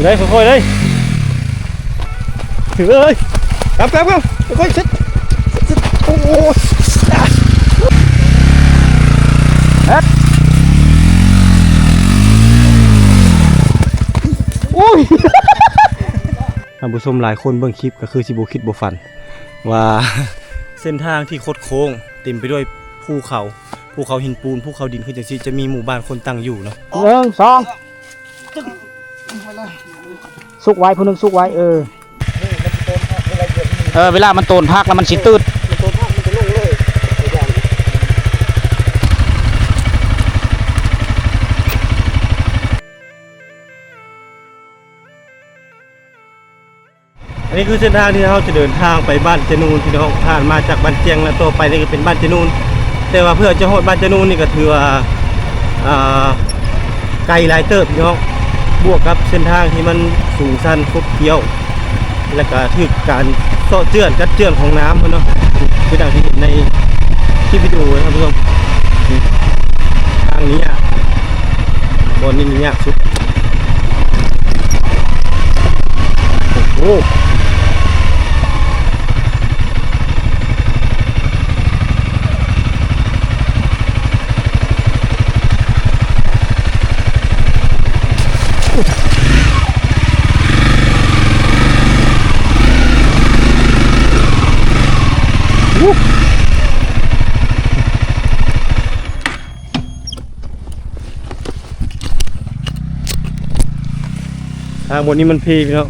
ได้ค่อยๆเลยถือเลยครับค่อยๆเช็ดโอ้โหโอ้ยท่านผู้ชมหลายคนเบิ่งคลิปก็คือสิบ่คิดบ่ฝันว่าเส้นทางที่คดโค้งเต็มไปด้วยภูเขาหินปูนภูเขาดินคือจังซี่จะมีหมู่บ้านคนตั้งอยู่เนาะ1 2สุกไว้ผู้นึงสุกไว้เวลามันโตนพักแล้วมันสิตืดอันนี้คือเส้นทางที่เราจะเดินทางไปบ้านเจนูนพี่น้องผ่านมาจากบ้านเจียงแล้วต่อไปนี่ก็เป็นบ้านเจนูนแต่ว่าเพื่อจะฮอดบ้านเจนูนนี่ก็ถือว่าไกลหลายเติบพี่น้องบวกกับเส้นทางที่มันสูงชันคดเคี้ยวและก็ถึกการเซาะเจือนกัดเจือนของน้ำเนาะคือดังที่เห็นในคลิปวิดีโอนะครับพี่น้องทางนี้บนนี้ยากสุดโอ้ทางบนนี้มันพีพี่น้อง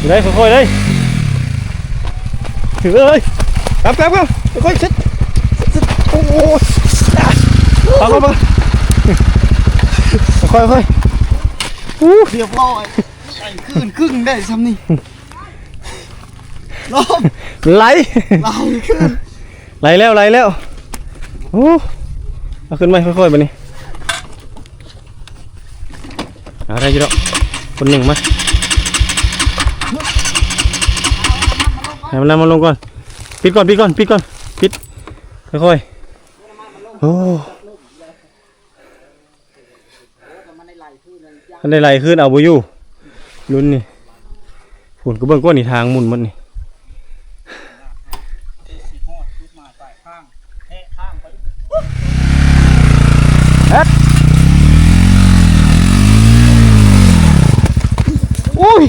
ได้ค่อยๆเลยถือเลยครับค่อยๆเช็ดโอ้โหเอาค่อยเรียบร้อยใส่ครึ่งได้ซ้ำนี่ลมไหลขึ้นไหลแล้วโอ้เอาขึ้นมาค่อยๆไปนี่เอาได้อยู่แล้วคนหนึ่งมาให้มันมาลงก่อนปิดก่อนปิดค่อยๆโอ้มันได้ไหลขึ้นเอาบุยูลุ้นนี่ฝนก็เบิ่งก้อนนี่ทางมุนมันนี่โอ้ย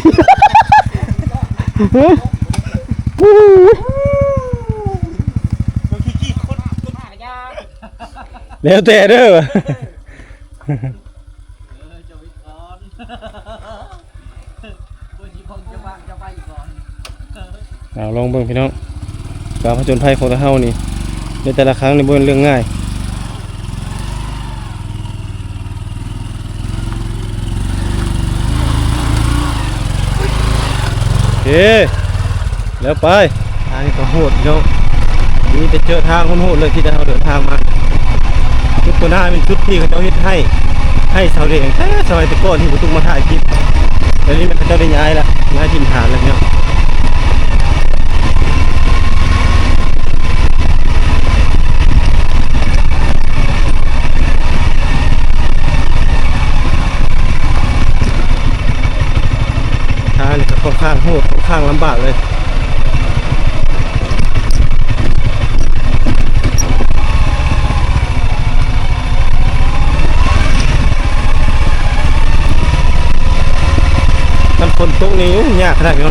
แล้วแต่เด้อเอาลองเบิ่งพี่น้องการผจญภัยของเฮานี่ในแต่ละครั้งนี่บ่เป็นเรื่องง่ายโอเคแล้วไปทางนี้ก็โหดพี่น้องนี่จะเจอทางโหดเลยที่เราเดินทางมาชุดตัวหน้าเป็นชุดที่เขาเจ้าเฮ็ดให้ชาวเรียงสมัยตะก้อนที่ผมตุ้งมาถ่ายคลิปตอนนี้มันเขาเจ้าได้ย้ายถิ่นฐานแล้วเนี่ยทางนี้ก็ค่อนข้างโหดค่อนข้างลำบากเลยคนตกนี้ยากขนาดนี้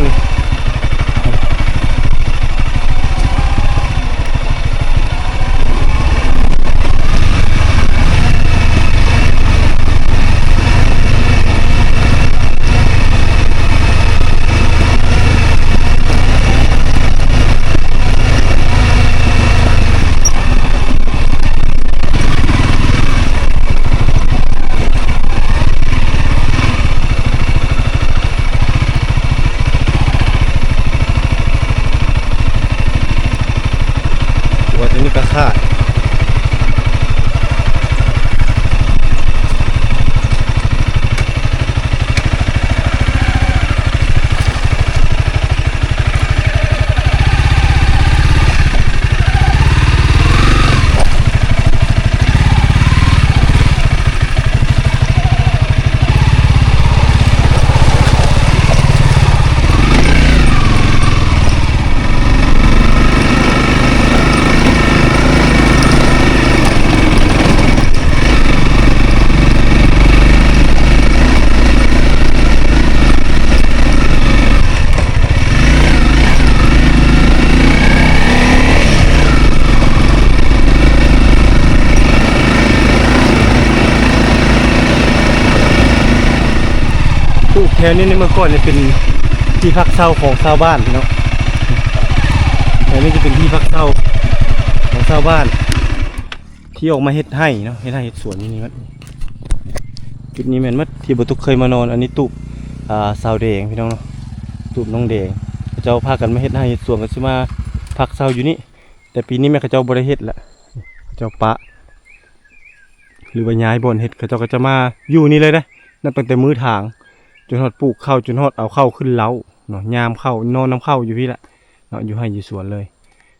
นี่ก็ขาด ตู้แถวนี้ในเมื่อก่อนเนี่ยเป็นที่พักเช่าของชาวบ้านเนาะแต่นี่จะเป็นที่พักเช่าของชาวบ้านที่ออกมาเฮ็ดให้เนาะเฮ็ดให้เฮ็ดสวนนี่มันจุดนี้แม่นมัดที่บ่ตุกเคยมานอนอันนี้ตู้สาวแดงพี่น้องเนาะตู้น้องแดงเขาเจ้าพากันมาเฮ็ดให้เฮ็ดสวนกันสิมาพักเช่าอยู่นี่แต่ปีนี้แม่เขาเจ้าบ่ได้เฮ็ดละเขาเจ้าปะหรือว่าย้ายบ่อนเฮ็ดเขาเจ้าก็จะมาอยู่นี่เลยนะนับตั้งแต่มื้อทางจนฮอดปลูกข้าวจนฮอดเอาข้าวขึ้นเล้าเนาะยามข้าวนอนน้ำข้าวอยู่พี่ละเนาะอยู่ให้อยู่สวนเลย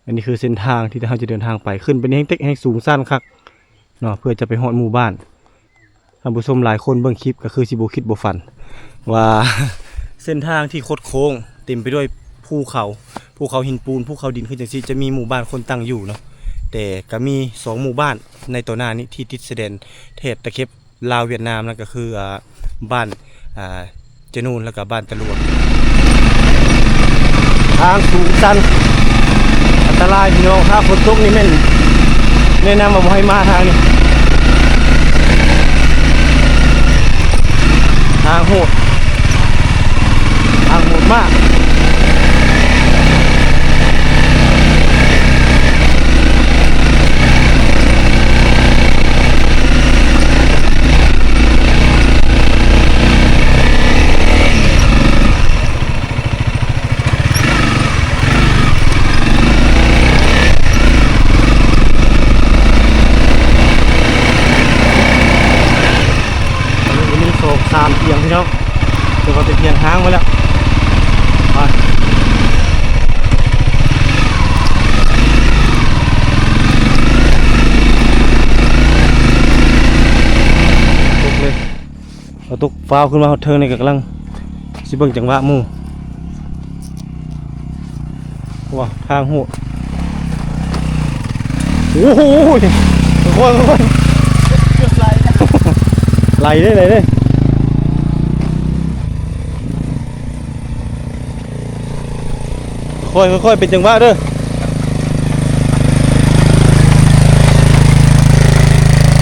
อันนี้คือเส้นทางที่เราจะเดินทางไปขึ้นเป็นแห่งเต็กแห่งสูงสั้นคักเนาะเพื่อจะไปฮอดหมู่บ้านท่านผู้ชมหลายคนเบิ่งคลิปก็คือสิบ่คิดบ่ฝันว่า เส้นทางที่คดโค้งเต็มไปด้วยภูเขาหินปูนภูเขาดินคือจังซี่จะมีหมู่บ้านคนตั้งอยู่เนาะแต่ก็มี2หมู่บ้านในตัวหน้านี้ที่ติดชายแดนเทศตะเข็บลาวเวียดนามนั่นก็คือบ้านเจนูนแล้วก็บ้านตะลวงทางสูงชันอันตรายพี่น้องถ้าฝนตกนี่แม่นแนะนำว่าบ่ให้มาทางนี้ทางโหดมาก3เพียงพี่น้องเดี๋ยวก็จะเพียงห้างไว้แล้วไปตกเลยเอาตกฟ้าวขึ้นมาเทิงในกำลังสิเบิ่งจังหวะหมู่ว้าทางโหดโอ้โหค่อยไหลได้ค่อยเป็นจังหวะเด้อ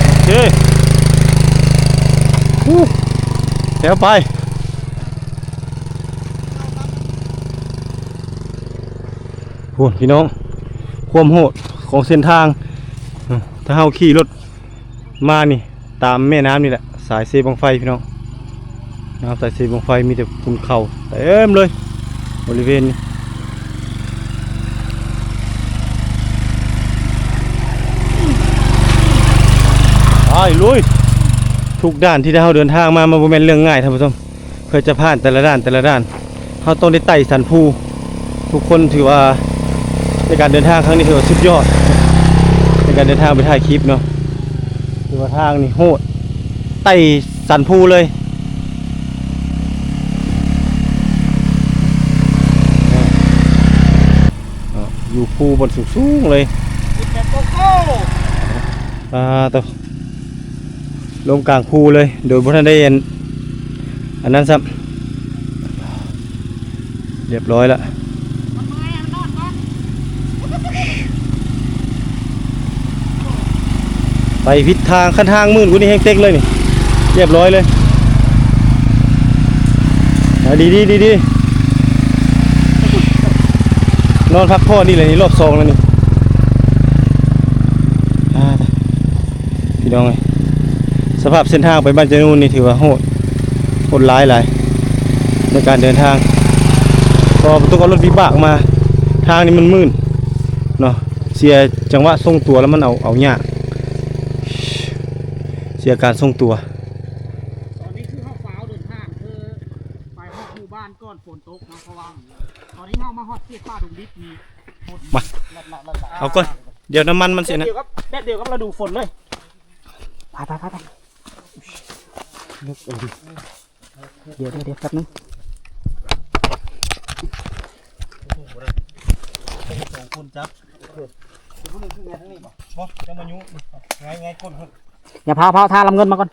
โอเคแถวไปพูดพี่น้องความโหดของเส้นทางถ้าเฮาขี่รถมานี่ตามแม่น้ำนี่แหละสายเซบังไฟพี่น้องน้ำสายเซบังไฟมีแต่ภูเขาเต็มเลยบริเวณนี้ลุยทุกด้านที่เราเดินทางมาบ่แม่นเรื่องง่ายท่านผู้ชมเพื่อจะผ่านแต่ละด้านเราต้องได้ไต่สันภูทุกคนถือว่าในการเดินทางครั้งนี้ถือว่าสุดยอดในการเดินทางไปถ่ายคลิปเนาะถือว่าทางนี่โหดไต่สันภูเลยอยู่ภูบนสูงเลยตัวลงกลางภูเลยโดยพระท่านได้เห็นอันนั้นซ้ำเรียบร้อยแล้วไปพิษทางขั้นทางมืดกูนี่แห้งเต็กเลยนี่เรียบร้อยเลยดีนอนพักผ่อนนี่เลยนี่รอบ2แล้วนี่พี่น้องสภาพเส้นทางไปบ้านเจนูนนี่ถือว่าโหดร้ายหลายในการเดินทางพอต้องเอารถวิบากมาทางนี้มันมืดเนาะเสียจังหวะทรงตัวแล้วมันเอายากเสียการทรงตัวตอนนี้คือเข้าฟ้าเดินทางคือไปฮอดหมู่บ้านก่อนฝนตกนะเพราะว่าตอนนี้เข้ามาฮอดที่ป่าดงดิบมีมาเอาก่อนเดี๋ยวน้ำมันเสียนะแป๊บเดียวครับเราดูฝนเลยไปเดี๋ยวแป๊บนึง2คนจับคนนึงคือไงทั้งนี้บ่จะมายุไงก้นอย่าพาทาลำเงินมาก่อน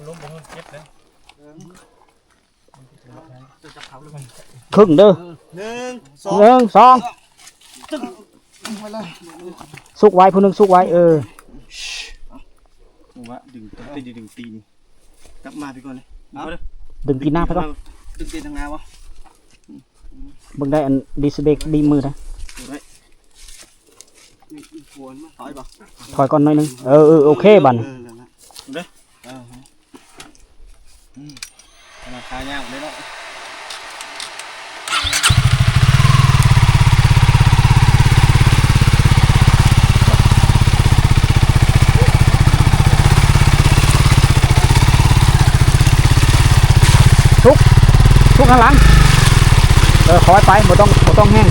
ล้มบ่เจ็บเลยครึ่งเด้อ1 2สุกไว้ผู้นึงสุกไว้ ผมว่าดึงตีนกลับมาไปก่อนเลยเอาเด้อ ดึงตีนหน้าไปก่อน ดึงตีนทางงาวะ เบิ่งได้อันดีสเบกดีมือนะ ดูได้ควรมาถอยป่ะ ถอยก่อนหน่อยนึงโอเคบัน ดูได้ราคายากเลยเนาะทุกข้างหลังคอยไปบ่ต้องแห้ง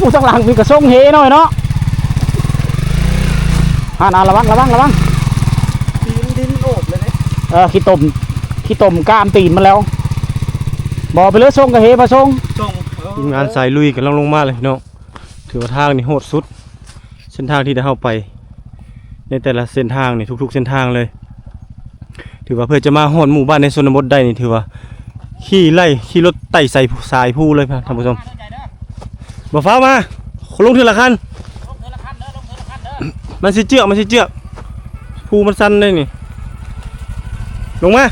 ผู้ข้างหลังมีกระส่งเฮหน่อยเนาะระวังดินโอบเลยเนี่ยขี้ตมกล้ามตีนมันแล้วบ่ไปเลยส่งกระเฮมาส่งทีมงานสายลุยกันลงมาเลยเนาะถือว่าทางนี่โหดสุดเส้นทางที่ได้เข้าไปในแต่ละเส้นทางนี่ทุกๆเส้นทางเลยถือว่าเพื่อจะมาหอดหมู่บ้านในชนบทได้นี่ถือว่าขี่รถไต่ใส่สายผู้เลยท่านผู้ชมบ่ฟ้ามาลงเทือละคันมันสิเจือกผู้มันสั้นเลยนี่ลงมา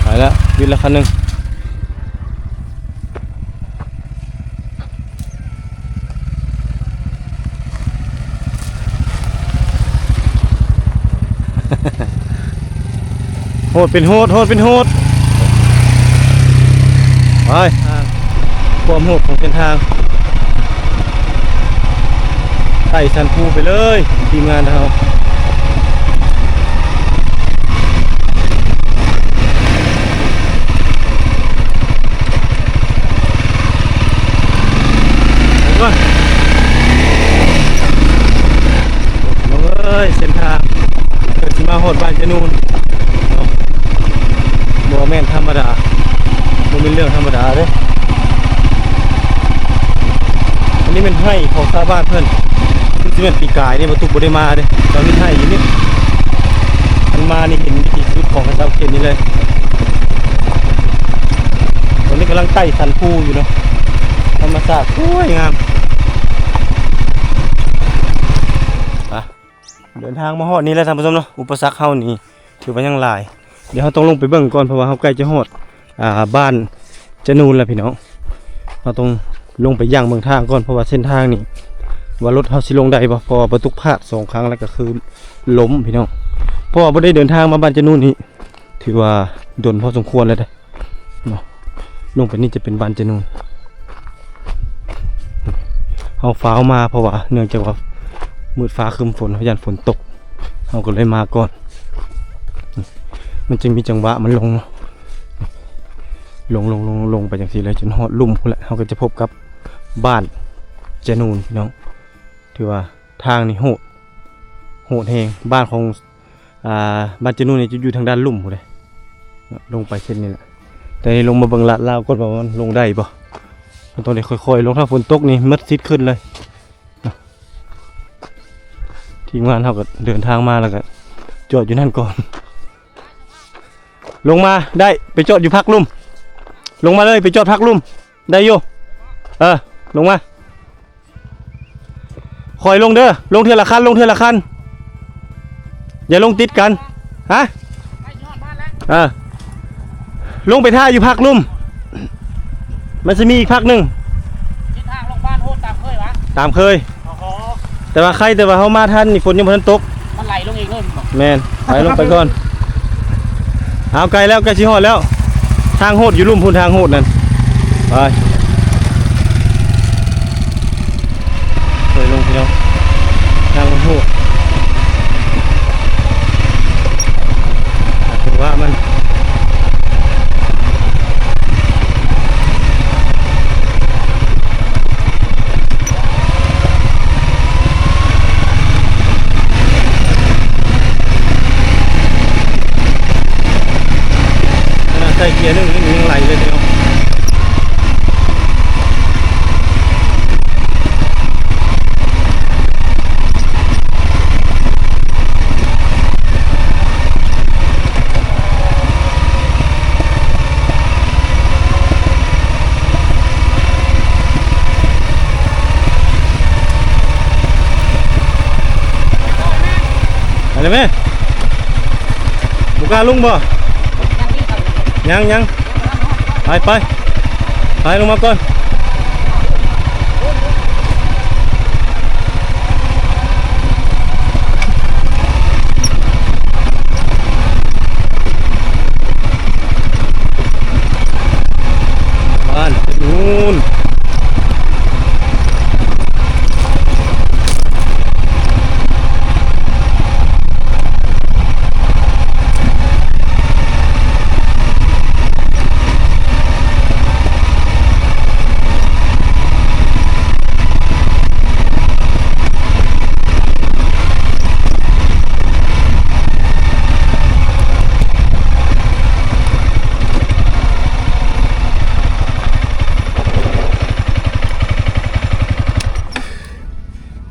ไปแล้วยืนละคันหนึ่งโหดเป็นโหดไปความโหดของเส้นทางไต่ชันภูไปเลยทีมงานเราเส้นทางเกิดที่มาโหดบ้านจะนูนโมเมนต์ธรรมดาโมเมนต์เรื่องธรรมดาเลยอันนี้เป็นให้ของชาวบ้านเพื่อนที่เป็นปีกายนี่มาตุกบได้มาเลยตอนนี้ให้อยู่นี่มันมานี่เห็นวิถีชีวิตของชาวเขตนี้เลยตอนนี้กำลังไต่สันภูอยู่เนาะธรรมชาติสวยงามเดินทางมาฮอดนี้แล้วท่านผู้ชมเนาะอุปสรรคเฮานี่ถือว่ายังหลายเดี๋ยวเราต้องลงไปเบิ่งก่อนเพราะว่าเฮาใกล้จะฮอดบ้านจะนูนแล้วพี่น้องเราต้องลงไปย่างเมืองทางก่อนเพราะว่าเส้นทางนี่ว่ารถเฮาสิลงได้บ่พอประตูพลาด2 ครั้งแล้วก็คือล้มพี่น้องเพราะว่าบ่ได้เดินทางมาบ้านจะนูนนี่ถือว่าโดนพอสมควรแล้วเด้เนาะลงไปนี่จะเป็นบ้านจะนูนเฮาฟ้าวมาเพราะว่าเนื่องจากว่ามืดฟ้าครึ้มฝนพยานฝนตกเราก็เลยมาก่อนมันจึงมีจังหวะมันลงไปอย่างที่เลยจนหอดลุ่มพุ่นแหละเราก็จะพบกับบ้านเจนูนพี่น้องถือว่าทางนี่โหดแหงบ้านของบ้านเจนูนนี่จะอยู่ทางด้านลุ่มพุ่นเลยลงไปเช่นนี้แหละแต่ลงมาเบิ่งลาดเราก็บอกว่าลงได้ปะตอนนี้ค่อยๆลงถ้าฝนตกนี่มัดซิดขึ้นเลยทีมงานเขาก็เดินทางมาแล้วก็จอดอยู่นั่นก่อนลงมาได้ไปจอดอยู่พักลุ่มลงมาเลยไปจอดพักลุ่มได้โยลงมาคอยลงเด้อลงเทือละคันอย่าลงติดกันฮะลงไปท่าอยู่พักลุ่มมันจะมีอีกพักหนึ่งทางลงบ้านโหดตามเคยวะตามเคยแต่ว่าเขามาทันนี่ฝนยังไม่ทันตกมันไหลลงเองเลยแมนไหลลงไปก่อนเอาไกลแล้วใกล้ชิฮอดแล้วทางโหดอยู่ลุ่มพูนทางโหดนั่นไปลงพี่น้องทางโหดถือว่ามันใส่เกียร์นึงยังไหลเลยเดียว อะไรไหมบุกล้าลุงบ่ยังไปลงมาก่อนบ้านนู่น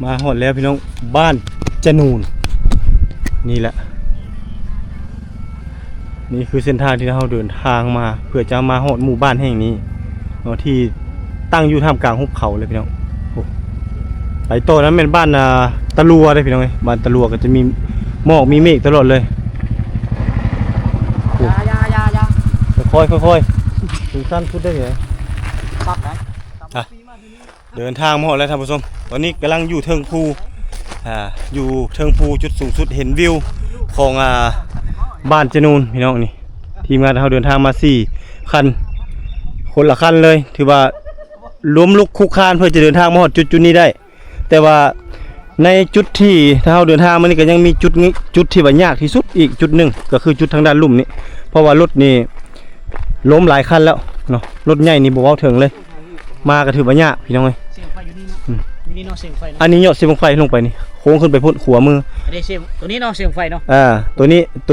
มาหอดแล้วพี่น้องบ้านจนูนนี่แหละนี่คือเส้นทางที่เราเดินทางมาเพื่อจะมาหอดหมู่บ้านแห่งนี้ที่ตั้งอยู่ท่ามกลางหุบเขาเลยพี่น้องไปโตนั้นเป็นบ้านตะลัวเลยพี่น้องบ้านตะลัวก็จะมีหมอกมีเมฆตลอดเลยค่อยถึงสั้นพูดได้ไงเดินทางมาหอดแล้วท่านผู้ชมตอนนี้กำลังอยู่เทิงภูอยู่เทิงภูจุดสูงสุดเห็นวิวของบ้านจนูนพี่น้องนี่ทีมงานเราเดินทางมา4 คันคนละคันเลยถือว่าล้มลุกคุกคานเพื่อจะเดินทางมาหอดจุดนี้ได้แต่ว่าในจุดที่ถ้าเราเดินทางมานี่ก็ยังมีจุดที่ว่ายากที่สุดอีกจุดหนึ่งก็คือจุดทางด้านลุ่มนี้เพราะว่ารถนี่ล้มหลายคันแล้วเนาะรถใหญ่นี่บ่เว้าถึงเลยมาก็ถือว่ายากพี่น้องเอ้ยนี่เนาะเสียงไฟเนาะอันนี้ยอดเสียงไฟลงไปนี่โค้งขึ้นไปพุ่นหัวมืออันนี้เสียงตัวนี้เนาะเสียงไฟเนาะตัว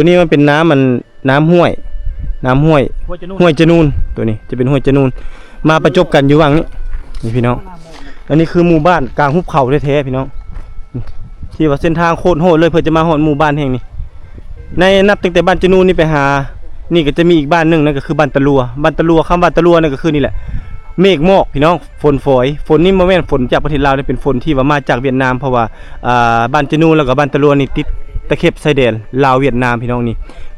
นี้มันเป็นน้ำห้วยห้วยจนูนตัวนี้จะเป็นห้วยจนูนมาประจบกันอยู่ว่างนี้นี่พี่น้องอันนี้คือหมู่บ้านกลางหุบเขาแท้ๆพี่น้องที่ว่าเส้นทางโคตรโหดเลยเพื่อจะมาหอดหมู่บ้านแห่งนี้ในนับตั้งแต่บ้านจนูนนี่ไปหานี่ก็จะมีอีกบ้านหนึ่งนั่นก็คือบ้านตะลัวคำว่าตะลัวนั่นก็คือนี่แหละเมฆหมอกพี่น้องฝนฝอยฝนนี่บ่แม่นฝนจากประเทศลาวนี่เป็นฝนที่ว่ามาจากเวียดนามเพราะว่าบ้านจนูนแล้วก็บ้านตะลัวนี่ติดตะเข็บชายแดนลาวเวียดนามพี่น้องนี่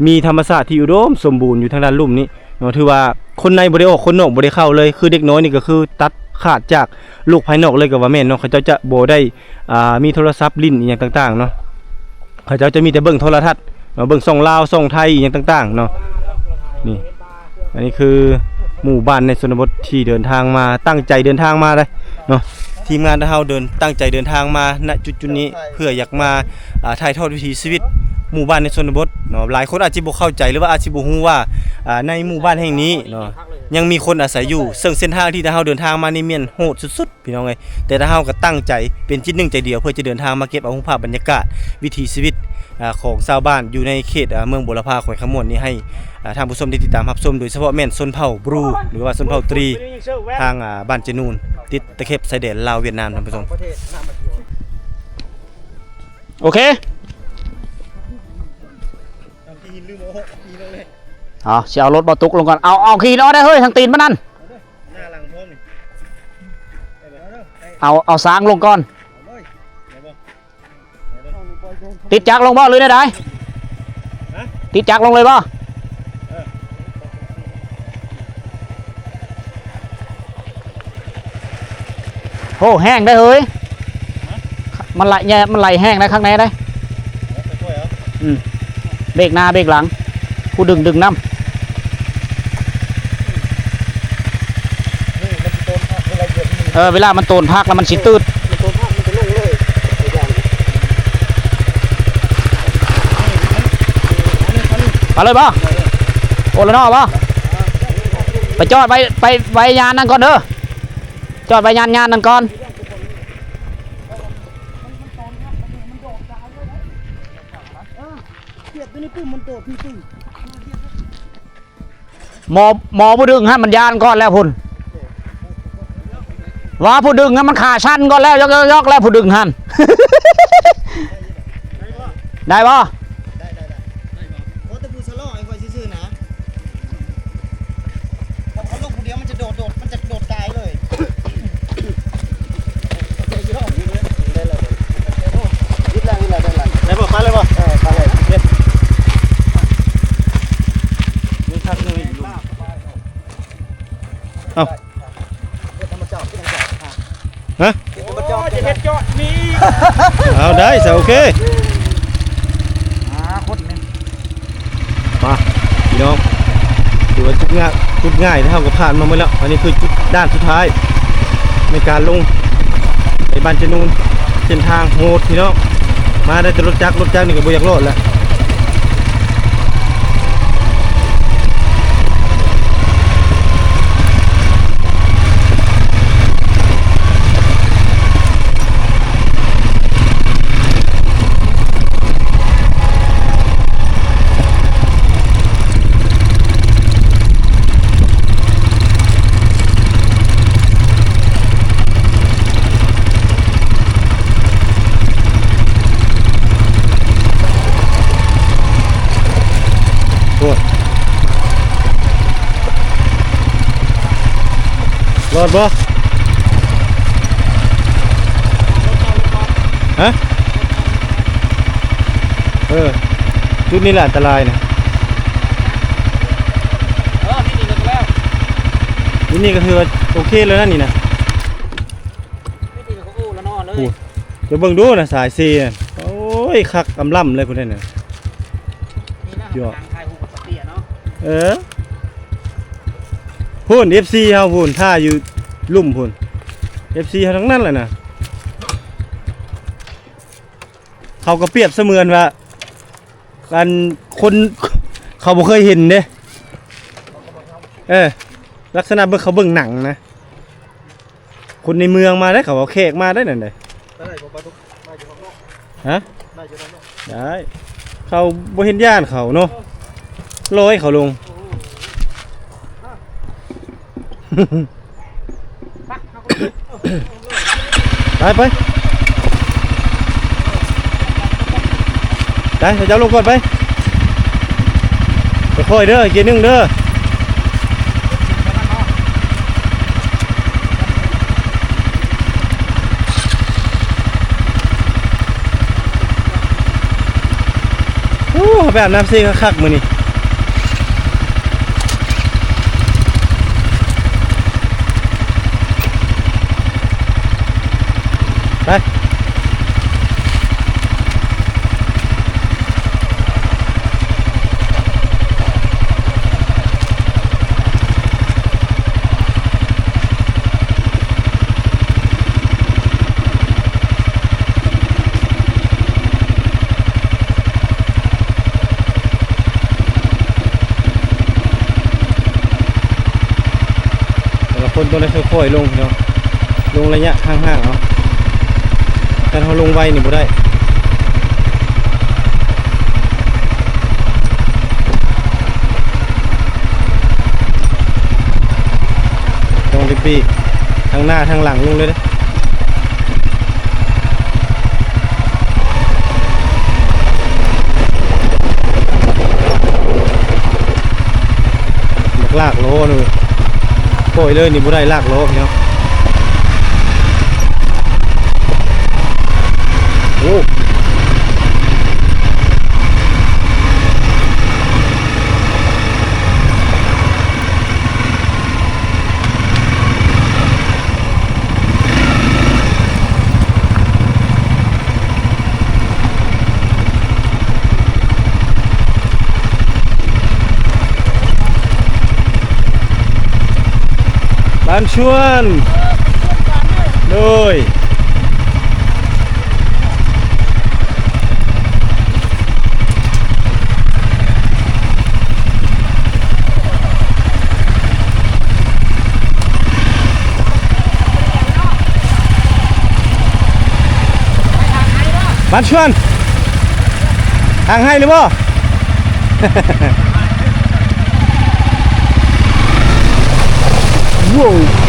มีธรรมชาติที่อุดมสมบูรณ์อยู่ทางด้านลุ่มนี้เนาะถือว่าคนในบ่ได้ออกคนนอกบ่ได้เข้าเลยคือเด็กน้อยนี่ก็คือตัดขาดจากโลกภายนอกเลยก็ว่าแม่นเนาะเขาเจ้าจะบ่ได้มีโทรศัพท์ลิ้นอีหยังต่างๆเนาะเขาเจ้าจะมีแต่เบิ่งโทรทัศน์เบิ่งช่องลาวช่องไทยอีหยังต่างๆเนาะนี่อันนี้คือหมู่บ้านในชนบทที่เดินทางมาตั้งใจเดินทางมาเลยเนาะทีมงานเราตั้งใจเดินทางมาณจุดนี้เพื่ออยากมาถ่ายทอดวิถีชีวิตหมู่บ้านในชนบทเนาะหลายคนอาจจะบ่เข้าใจหรือว่าอาจจะบ่ฮู้ว่าในหมู่บ้านแห่งนี้เนาะยังมีคนอาศัยอยู่ซึ่งเส้นทางที่เราเดินทางมานี่แม่นโหดสุดๆพี่น้องเอ้ยแต่เราก็ตั้งใจเป็นจิตหนึ่งใจเดียวเพื่อจะเดินทางมาเก็บเอาภาพบรรยากาศวิถีชีวิตของชาวบ้านอยู่ในเขตเมืองบุรพาแขวงขมวนนี่ให้ทางผู้ชมได้ติดตามรับชมโดยเฉพาะแม่นชนเผ่าบรูหรือว่าชนเผ่าตรีทางบ้านจนูนติดตะเข็บชายแดนลาวเวียดนามท่านผู้ชมโอเคเอาเสียรถบรรทุกลงก่อนเอาขี่ล้อได้เฮ้ยทางตีนมันนั่นเอาสางลงก่อนติดจักรลงบ่เลยได้ติดจักรลงเลยบ่โอ้แห้งได้เฮ้ยมันไหลแห้งได้ข้างในได้เบรกหน้าเบรกหลังผู้ดึงน้ำเวลามันโตนพักแล้วมันสิตืดมาเลยบ่โอ้ละนอบ่ไปจอดไว้ยานนั่นก่อนเด้อจอดไว้ยานนั่นก่อนหมอผู้ดึงให้มันยานก่อนแล้วพุ่นว่าผู้ดึงให้มันขาชั้นก่อนแล้วยกแล้วผู้ดึงหันได้ป่ะโอ้แต่ผู้สโลไอ้คอยซื่อๆนะเขาลูกผู้เดียวมันจะโดดมันจะโดดตายเลยได้เลยยึดแล้วได้เลยได้ป่ะไปเลยป่ะไปเลย ฮะ มาจอดจะเฮ็ดจอดนี่ เอาได้ซะโอเค คนนึง มาพี่น้องถือว่าจุดง่ายเท่ากับผ่านมาหมดแล้วอันนี้คือจุดด้านสุดท้ายในการลงไปบ้านเจนูนเส้นทางโหดพี่น้องมาได้แต่รถจักรนี่ก็บ่อยากรอดแล้วรอดบ่ฮะจุดนี้แหละอันตรายนะ นี่ก็แล้ว นี่ก็ถือว่าโอเคเลยนะนี่นะ นี่ก็อู้แล้วนอนเลย เดี๋ยวเบิ่งดูนะสายซีน่ะโอ้ยคักกำล่ำเลยพุ่นนั่นน่ะ นี่นะทางไทยหูกับเตี้ยเนาะ พุ่น FC เฮาพุ่นท่าอยู่ลุ่มพุ่น FC เฮาทั้งนั้นแหละนะเขาก็เปรียบเสมือนว่าการคนเขาบ่เคยเห็นเด้ลักษณะเบิ่งเขาเบิ่งหนังนะคนในเมืองมาได้เขาเอาแขกมาได้นั่นเด้ ได้บ่ปลาทุกได้อยู่ข้างนอก ฮะ ได้อยู่ข้างนอก ได้เขาบ่เห็นย่านเขาเนาะร้อยเขาลง ไปไปเจ้าลงก่อนไปค่อยๆเด้อเกียร์หนึ่งเด้อโอ้แบบน้ำซีคักๆมื้อนี้ไปแต่ละคนต้องได้ค่อยๆลงเนาะลงระยะห่างๆเอาการเขาลงไวนี่บ่ได้ต้องรีบปีทางหน้าทางหลังลงเลยนะลากโลเลยปล่อยเลยนี่บ่ได้ลากโลพี่น้องโอ้บ้านชวนโดยบ้านชวนทางให้หรือเปล่า ว้าว